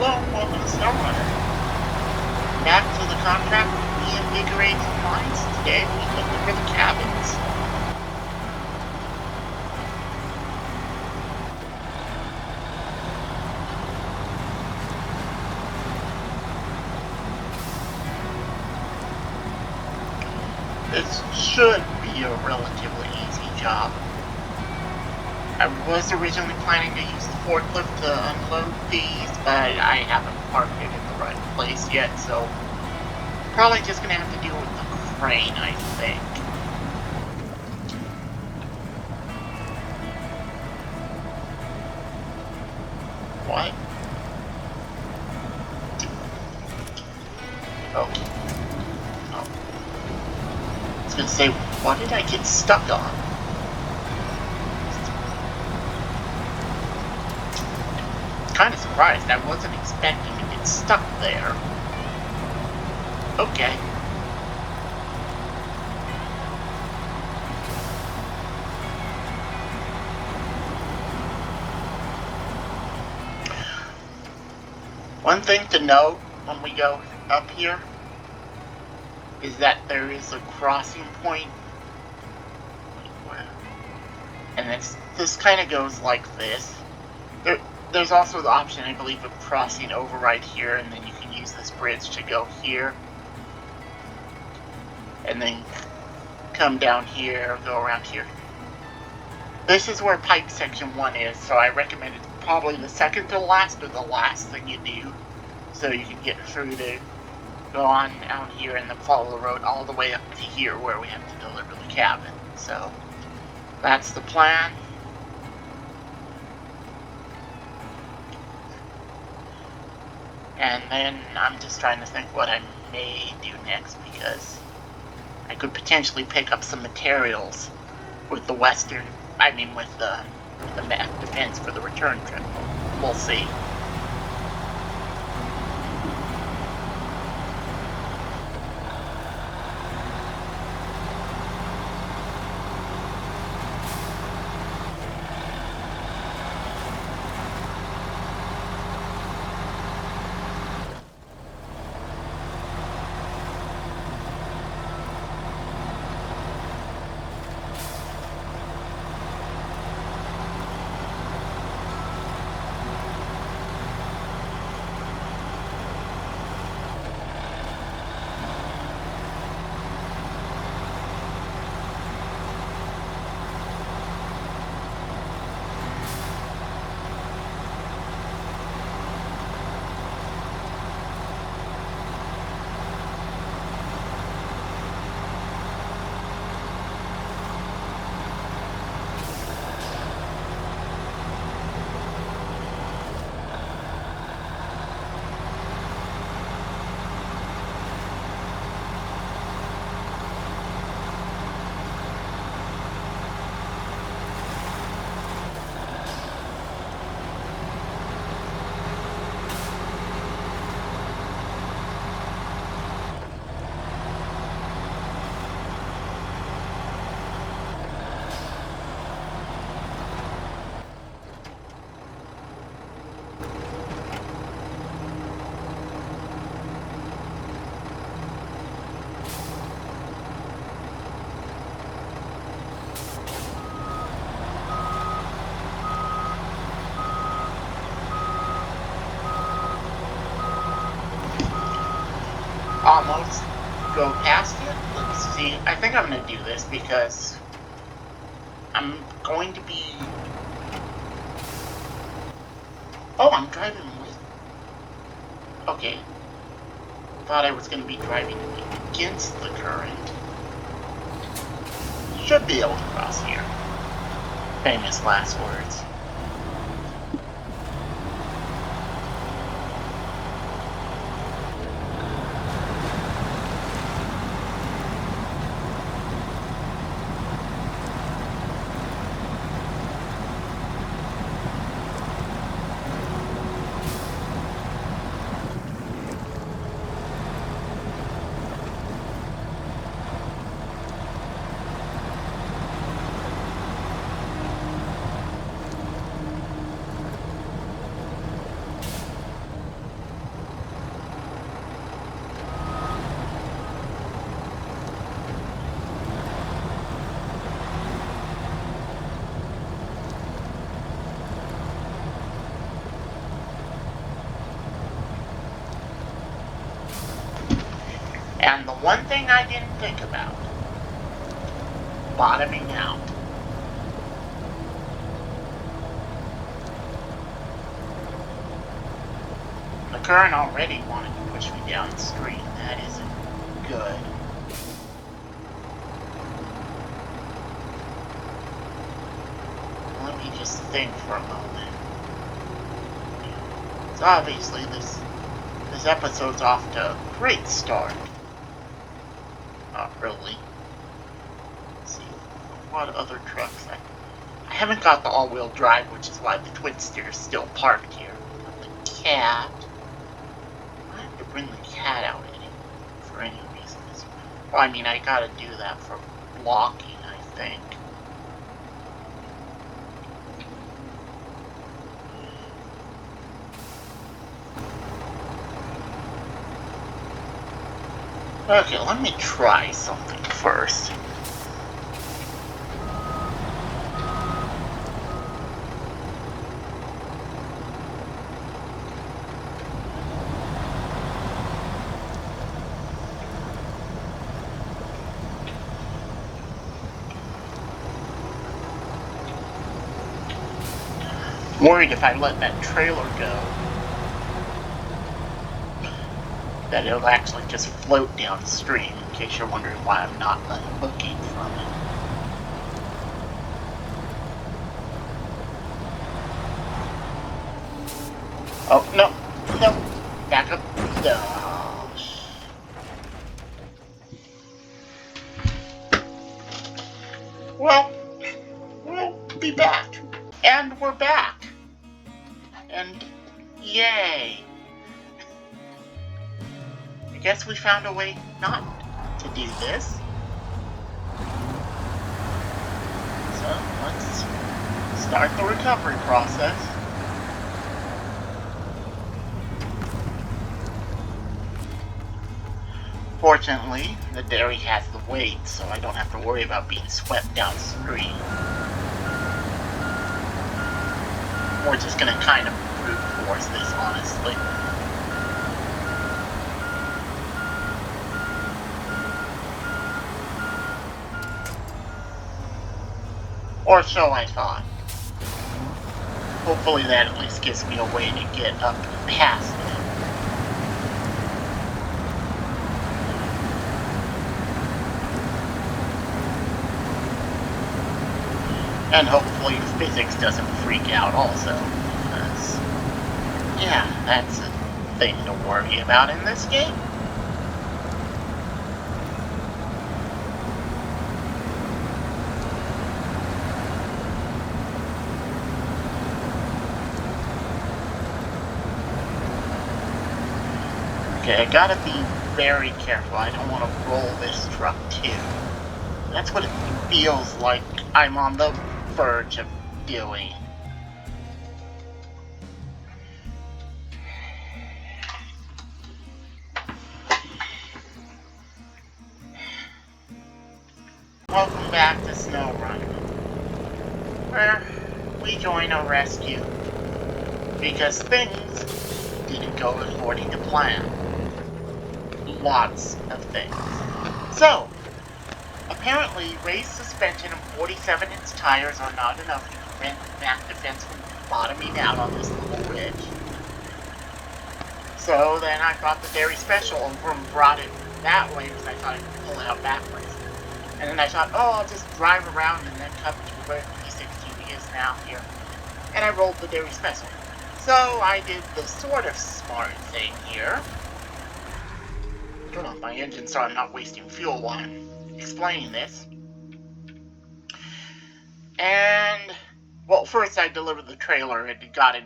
Hello, welcome to Starwater. Back to the contract with Reinvigorating Mines. Today we look over the cabins. This should be a relatively easy job. I was originally planning to use the forklift to unload these, but I haven't parked it in the right place yet, so probably just gonna have to deal with the crane, I think. What? Okay. Oh. I was gonna say, what did I get stuck on? Kind of surprised. I wasn't expecting to get stuck there. Okay. One thing to note when we go up here is that there is a crossing point. And this kind of goes like this. There's also the option, I believe, of crossing over right here, and then you can use this bridge to go here. And then come down here, go around here. This is where pipe section 1 is, so I recommend it's probably the second to last or the last thing you do, so you can get through to go on out here and then follow the road all the way up to here where we have to deliver the cabin. So that's the plan. And then I'm just trying to think what I may do next, because I could potentially pick up some materials with the with the mech defense for the return trip. We'll see. Almost go past it. Let's see. I think I'm gonna do this because I'm going to be... Oh, I'm driving with... Okay. Thought I was gonna be driving against the current. Should be able to cross here. Famous last words. one thing I didn't think about. Bottoming out. The current already wanted to push me downstream. That isn't good. Let me just think for a moment. So obviously this episode's off to a great start. Not really. Let's see, what other trucks? I haven't got the all-wheel drive, which is why the Twitster is still parked here. Got the cat. I have to bring the cat out for any reason. Well, I mean, I gotta do that for blocking, I think. Okay, let me try something first. Worried if I let that trailer go, that it'll actually just float downstream, in case you're wondering why I'm not unhooking from it. Oh, no, back up. No. Well, we'll be back. And we're back. And yay. I guess we found a way not to do this. So let's start the recovery process. Fortunately, the dairy has the weight, so I don't have to worry about being swept downstream. We're just gonna kind of brute force this, honestly. Or so I thought. Hopefully that at least gives me a way to get up past it. And hopefully physics doesn't freak out also, because, yeah, that's a thing to worry about in this game. Okay, I gotta be very careful. I don't want to roll this truck too. That's what it feels like I'm on the verge of doing. Welcome back to Snow Run, where we join a rescue because things didn't go according to plan. Lots of things. So, apparently raised suspension and 47-inch tires are not enough to prevent back defense from bottoming out on this little ridge. So then I brought the dairy special over and brought it that way because I thought I could pull it out backwards. And then I thought, oh, I'll just drive around and then come to where the P60 is now here. And I rolled the dairy special. So I did the sort of smart thing here. Turn off my engine so I'm not wasting fuel while I'm explaining this. And, well, first I delivered the trailer. It had gotten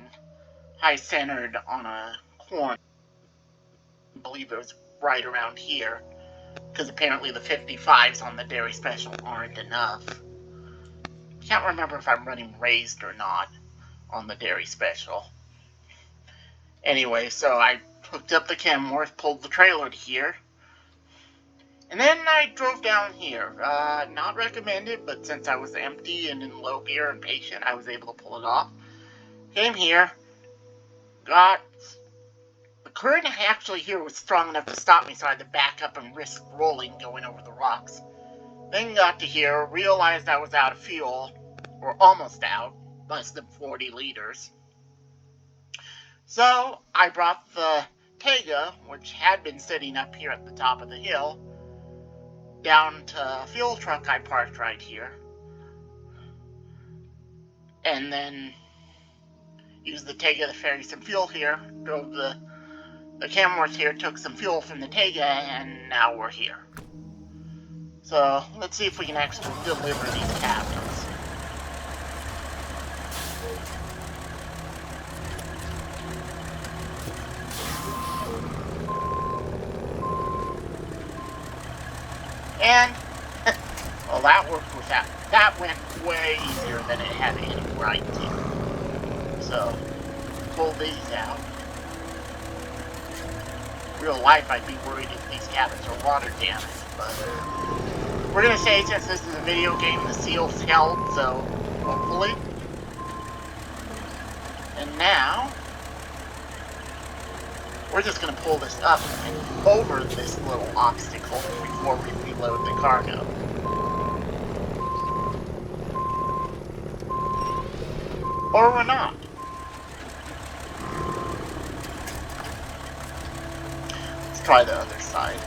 high-centered on a corner. I believe it was right around here. Because apparently the 55s on the dairy special aren't enough. Can't remember if I'm running raised or not on the dairy special. Anyway, so I hooked up the Kenworth, pulled the trailer to here, and then I drove down here. Not recommended, but since I was empty and in low gear and patient, I was able to pull it off. Came here, got the current actually here was strong enough to stop me, so I had to back up and risk rolling going over the rocks. Then got to here, realized I was out of fuel, or almost out, less than 40 liters. So I brought the Tega, which had been sitting up here at the top of the hill, down to a fuel truck I parked right here. And then used the Tega to ferry some fuel here, drove the Kenworth here, took some fuel from the Tega, and now we're here. So let's see if we can actually deliver these cabins. And, well, that worked without, that went way easier than it had any right to. So, pull these out. Real life, I'd be worried if these cabins are water damaged, but we're gonna say since this is a video game, the seal's held, so hopefully. And now, we're just going to pull this up and over this little obstacle before we reload the cargo. Or we're not. Let's try the other side.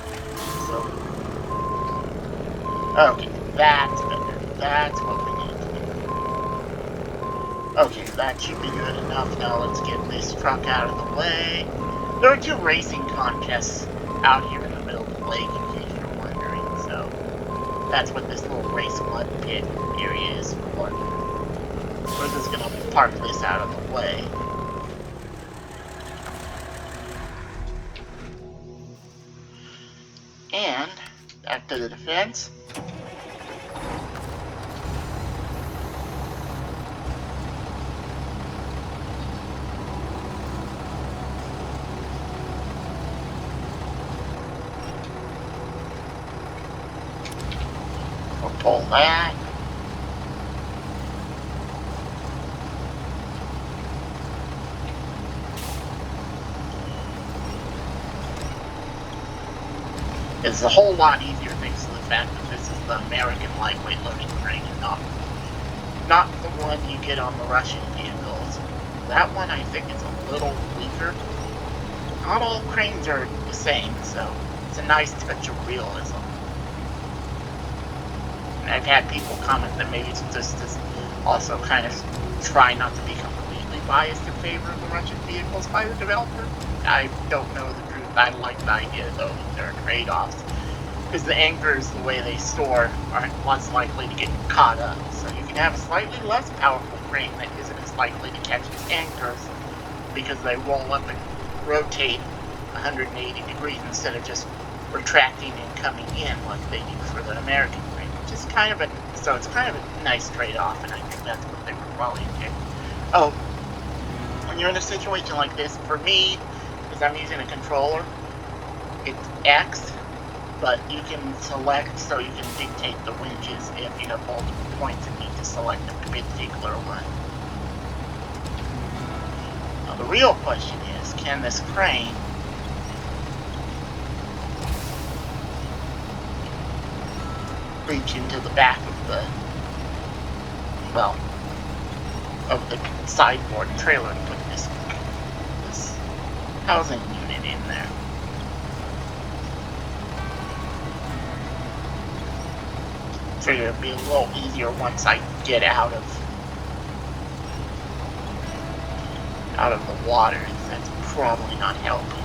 So, okay, that's better. That's what we need to do. Okay, that should be good enough. Now let's get this truck out of the way. There are 2 racing contests out here in the middle of the lake, in case you're wondering, so that's what this little race mud pit area is for. We're just going to park this out of the way. And, back to the defense. Pull that. It's a whole lot easier thanks to the fact that this is the American lightweight loading crane and not the one you get on the Russian vehicles. That one I think is a little weaker. Not all cranes are the same, so it's a nice touch of realism. I've had people comment that maybe it's just to also kind of try not to be completely biased in favor of the Russian vehicles by the developer. I don't know the truth. I like the idea, though, that there are trade-offs. Because the anchors, the way they store, aren't less likely to get caught up. So you can have a slightly less powerful crane that isn't as likely to catch its anchors because they roll up and rotate 180 degrees instead of just retracting and coming in like they do for the American crane. It's kind of a nice trade-off, and I think that's what they were probably doing. Oh, when you're in a situation like this, for me, because I'm using a controller, it's X, but you can select so you can dictate the winches if you have multiple points and need to select a particular one. Now the real question is, can this crane reach into the back of the, well, of the sideboard trailer and put this housing unit in there. Figure it'd be a little easier once I get out of the water. That's probably not helping.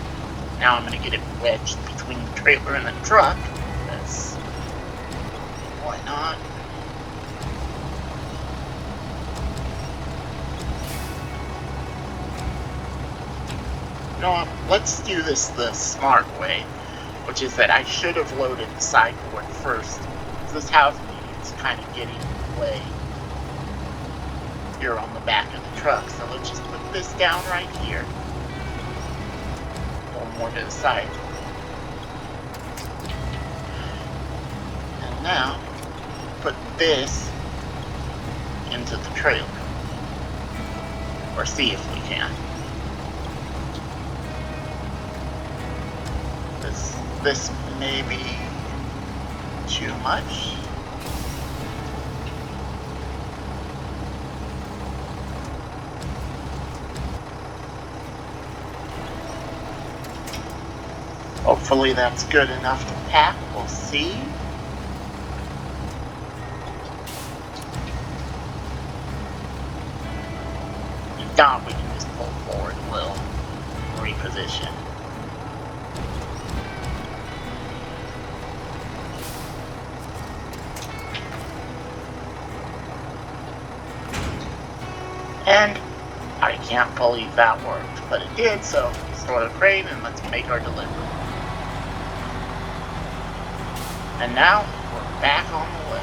Now I'm gonna get it wedged between the trailer and the truck. That's why not? You know what? Let's do this the smart way, which is that I should have loaded the sideboard first. This housing unit's kind of getting in the way here on the back of the truck, so let's just put this down right here. One more to the side. And now, put this into the trailer. Or see if we can. This may be too much. Hopefully that's good enough to pack. We'll see. If not, we can just pull forward a little, reposition. And I can't believe that worked, but it did, so store the crate and let's make our delivery. And now, we're back on the way.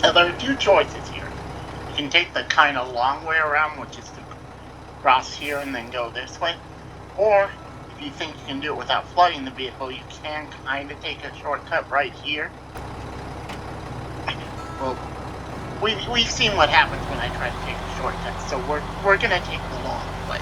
Now, there are two choices here. You can take the kind of long way around, which is to cross here and then go this way. Or, if you think you can do it without flooding the vehicle, you can kind of take a shortcut right here. Well, we've seen what happens when I try to take a shortcut, so we're going to take the long way.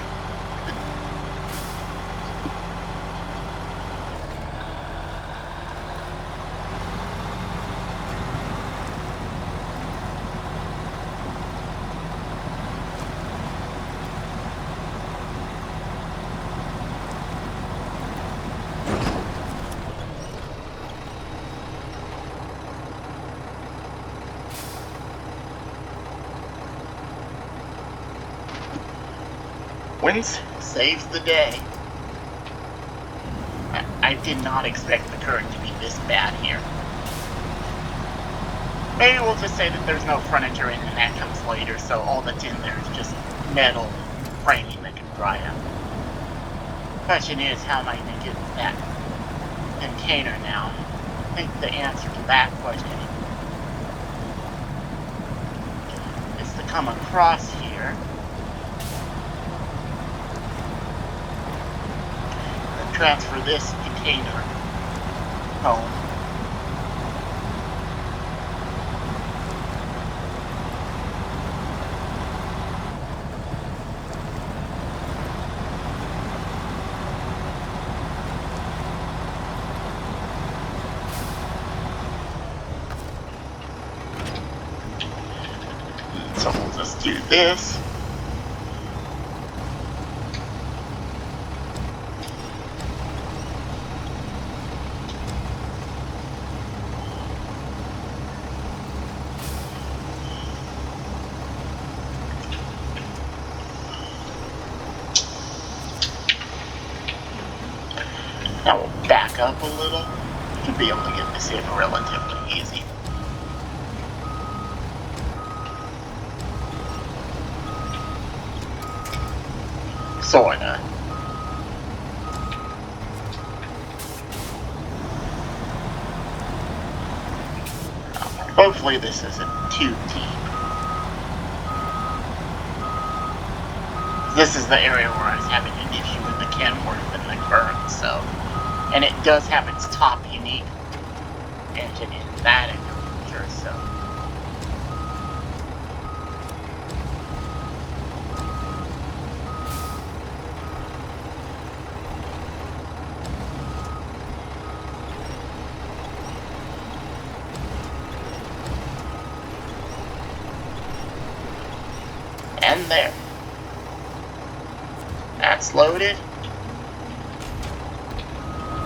Winds saves the day. I did not expect the current to be this bad here. Maybe we'll just say that there's no furniture in and that comes later, so all that's in there is just metal framing that can dry out. Question is, how am I going to get that container now? I think the answer to that question is to come across here. Transfer this container home. So we'll just do this. Now we'll back up a little. You should be able to get this in relatively easy. Sorta. Hopefully this isn't too deep. This is the area where I was having an issue with the Kenworth and the current, so... And it does have its top unique engine in that enclosure, so... And there. That's loaded.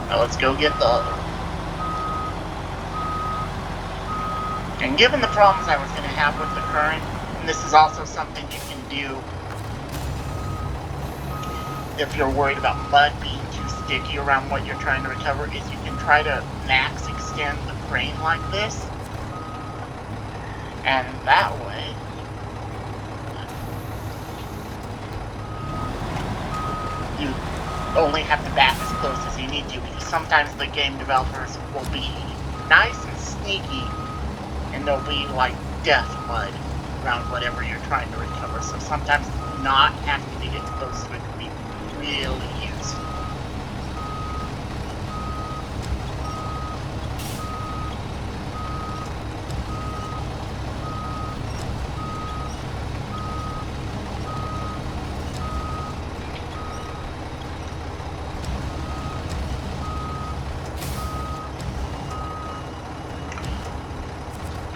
Now let's go get the other one. And given the problems I was going to have with the current, and this is also something you can do if you're worried about mud being too sticky around what you're trying to recover, is you can try to max extend the crane like this. And that way, you only have to back as close as you need to, because sometimes the game developers will be nice and sneaky, and there'll be like death mud around whatever you're trying to recover. So sometimes not having to get close to it can be really useful.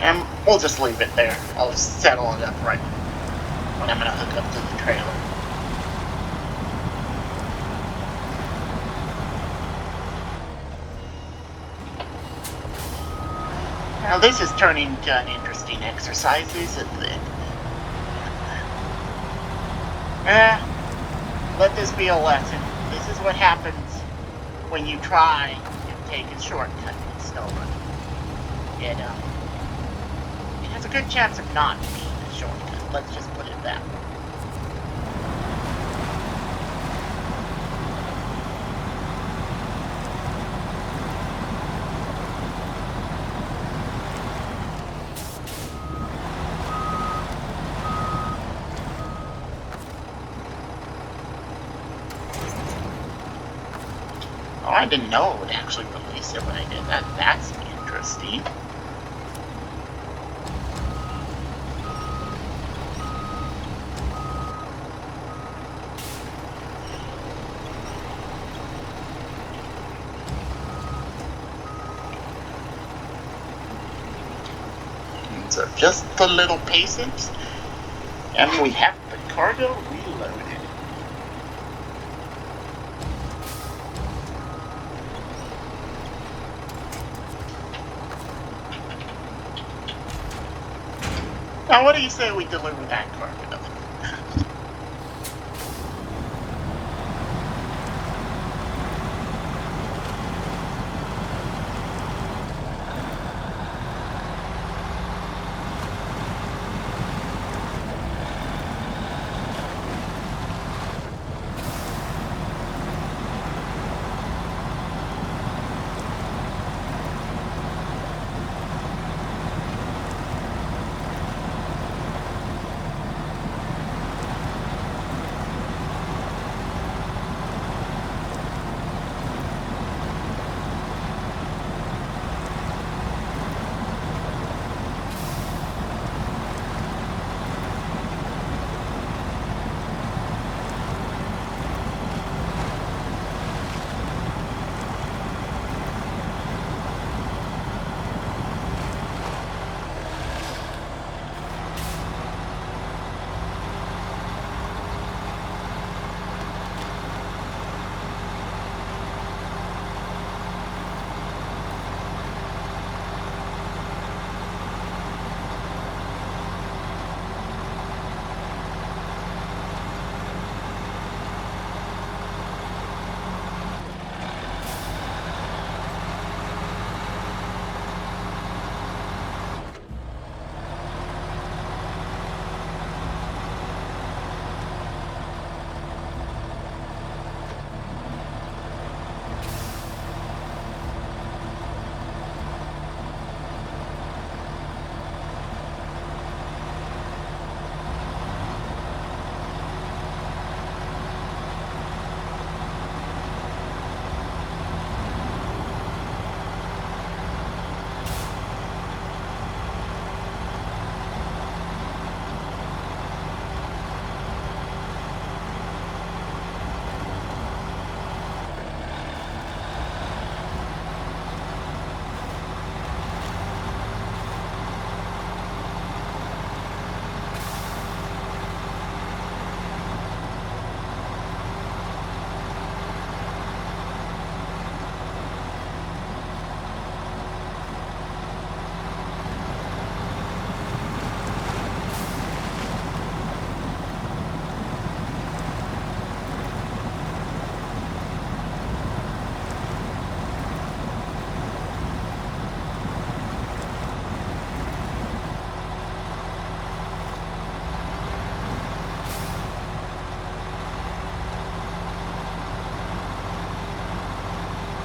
And we'll just leave it there. I'll settle it up right when I'm going to hook up to the trailer. Now this is turning into an interesting exercise, isn't it? Let this be a lesson. This is what happens when you try to take a shortcut in snow running. It has a good chance of not being a shortcut. Let's just put it that way. Oh, I didn't know it would actually release it when I did that. That's interesting. So just a little patience, and we have the cargo reloaded. Now what do you say we deliver that cargo?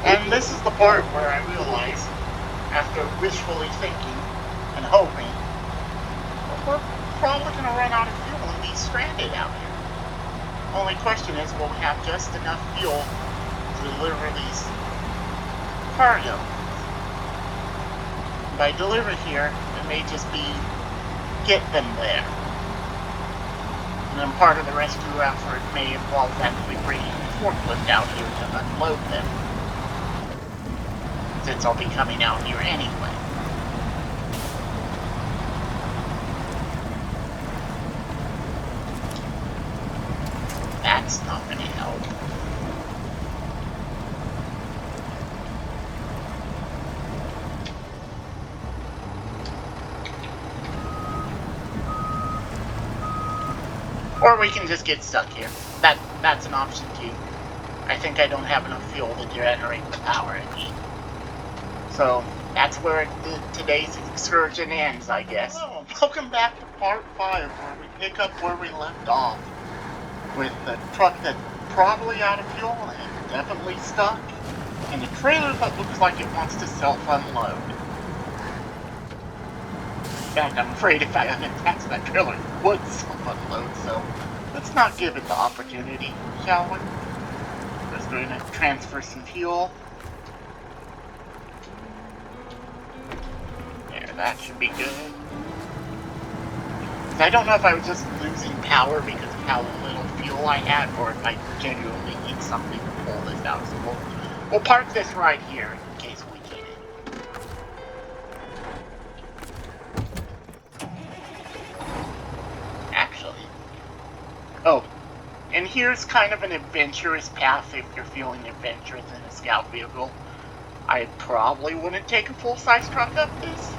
And this is the part where I realize, after wishfully thinking and hoping, we're probably going to run out of fuel and be stranded out here. Only question is, will we have just enough fuel to deliver these cargo? By deliver here, it may just be get them there. And then part of the rescue effort may involve actually bringing a forklift out here to unload them, since I'll be coming out here anyway. That's not going to help. Or we can just get stuck here. That's an option too. I think I don't have enough fuel to generate the power I need. So that's where today's excursion ends, I guess. Hello, welcome back to part 5, where we pick up where we left off. With the truck that's probably out of fuel and definitely stuck, and a trailer that looks like it wants to self-unload. In fact, I'm afraid if I unattach that trailer, it would self-unload, so let's not give it the opportunity, shall we? Just going to transfer some fuel. There, that should be good. I don't know if I was just losing power because of how little fuel I had, or if I genuinely need something to pull this out. So we'll park this right here in case we need it. Actually. Oh, and here's kind of an adventurous path if you're feeling adventurous in a scout vehicle. I probably wouldn't take a full-size truck up this.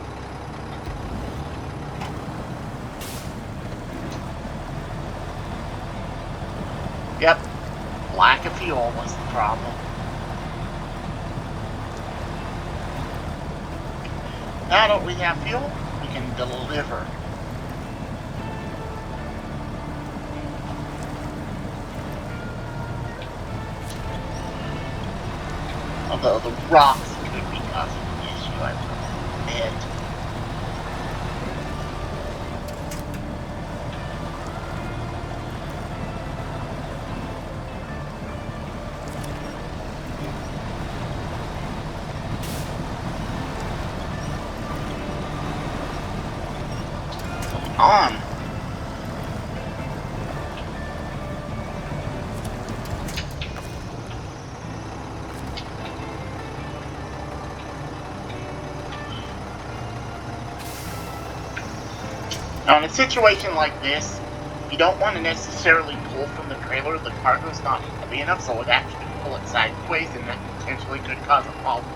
Yep, lack of fuel was the problem. Now that we have fuel, we can deliver. Although the rocks could be causing an issue, I will admit. On. Now, in a situation like this, you don't want to necessarily pull from the trailer. The cargo's not heavy enough, so it actually pull it sideways, and that potentially could cause a problem.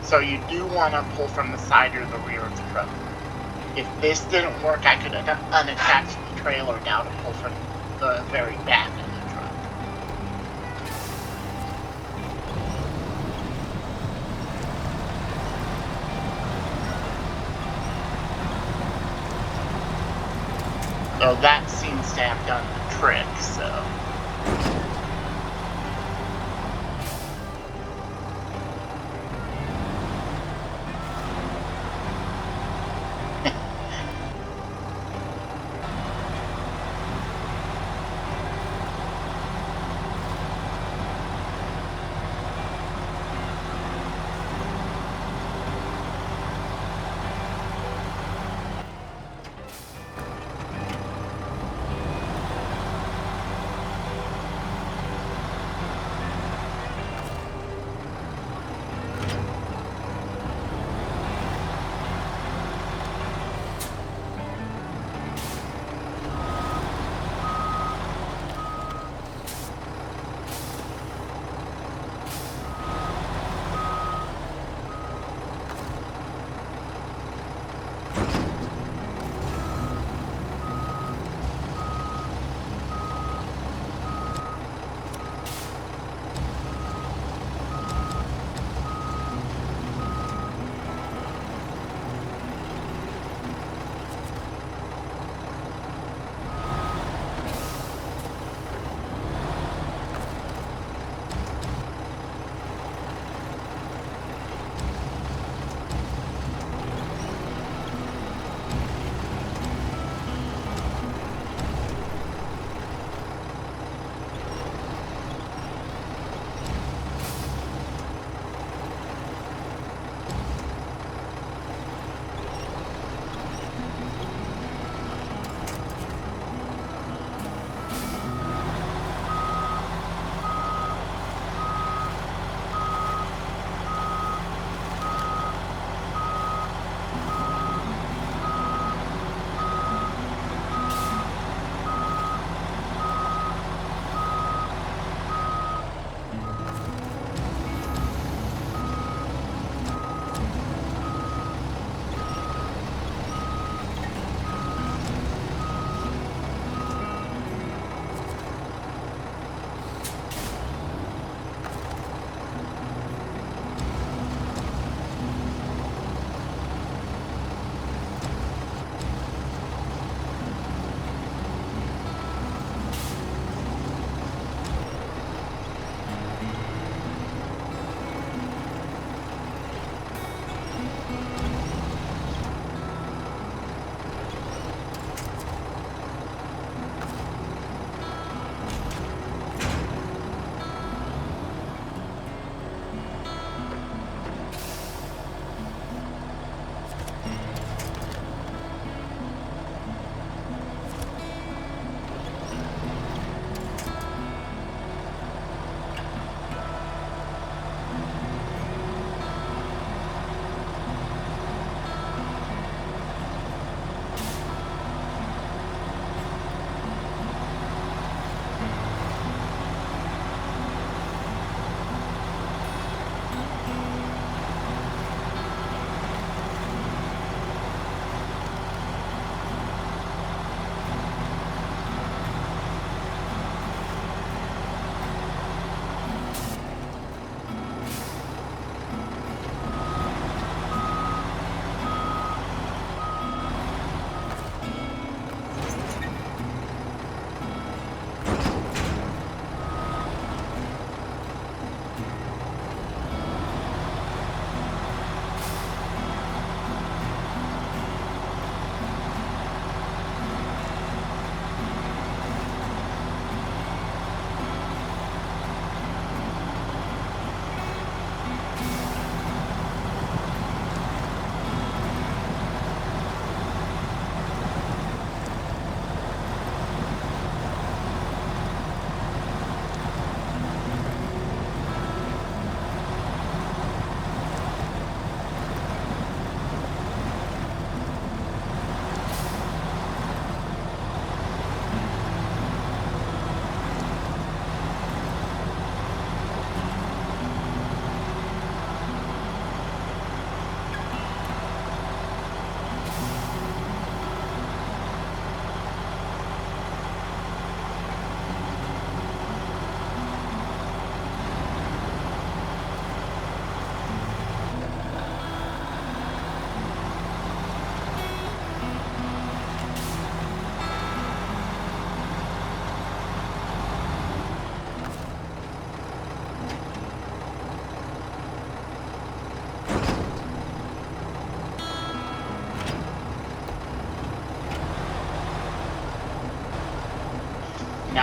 So you do want to pull from the side or the rear of the truck. If this didn't work, I could unattach the trailer now to pull from the very back of the truck. So that seems to have done the trick, so...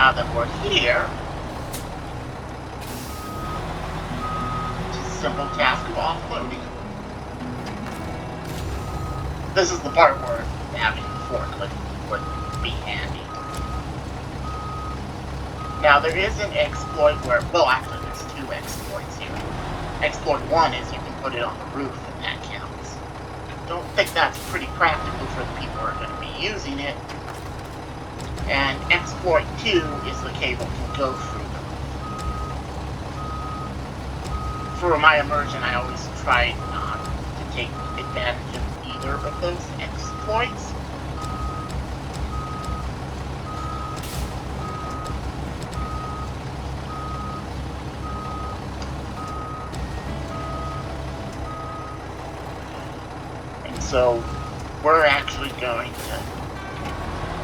now that we're here, just a simple task of offloading. This is the part where having a forklift would be handy. Now there is an exploit where, well actually there's two exploits here. Exploit 1 is you can put it on the roof and that counts. Don't think that's pretty practical for the people who are going to be using it. And exploit 2 is the cable can go through the roof. For my immersion, I always try not to take advantage of either of those exploits. And so we're actually going to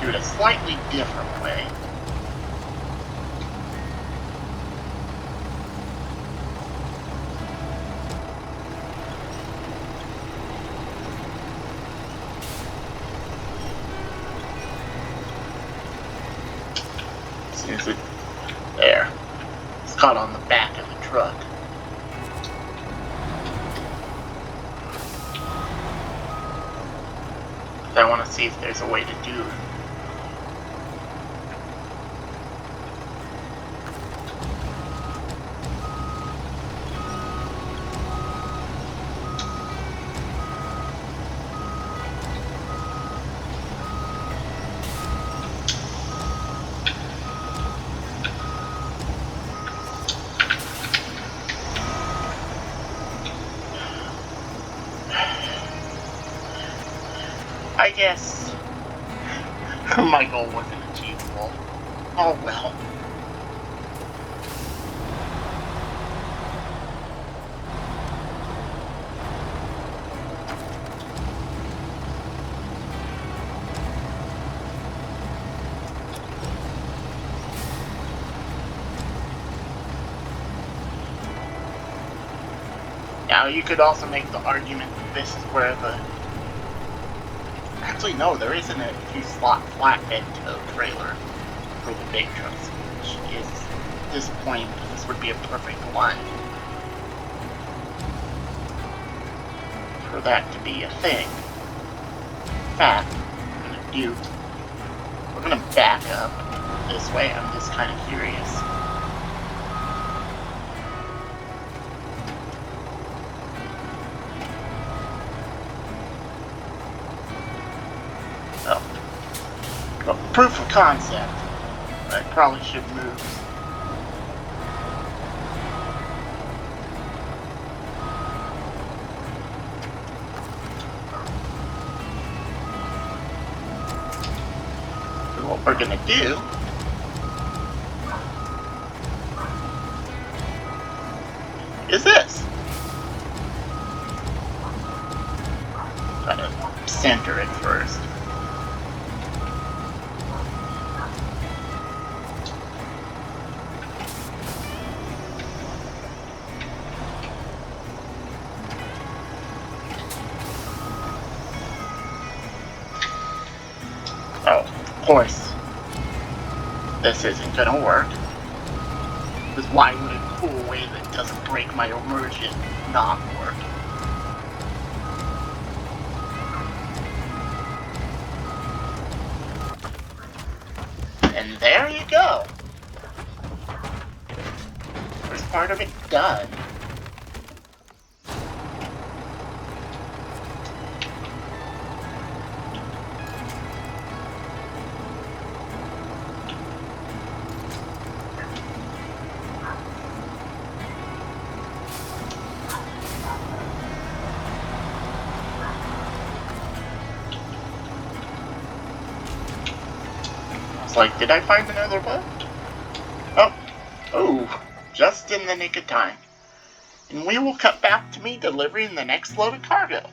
do it a slightly different way. There. It's caught on the back of the truck. I want to see if there's a way to do it. I guess my goal wasn't achievable. Oh well. Now you could also make the argument that this is where the... Actually, no, there isn't a 2-slot flatbed tow trailer for the big trucks, which is disappointing because this would be a perfect one for that to be a thing. In fact, we're gonna back up this way. I'm just kind of curious. Well, proof of concept. I probably should move. So what we're gonna do is this. Gotta center it first. Oh, of course, this isn't gonna work. Because why would a cool way that doesn't break my immersion not work? And there you go. First part of it done. Like, did I find another bug? Oh, just in the nick of time. And we will cut back to me delivering the next load of cargo.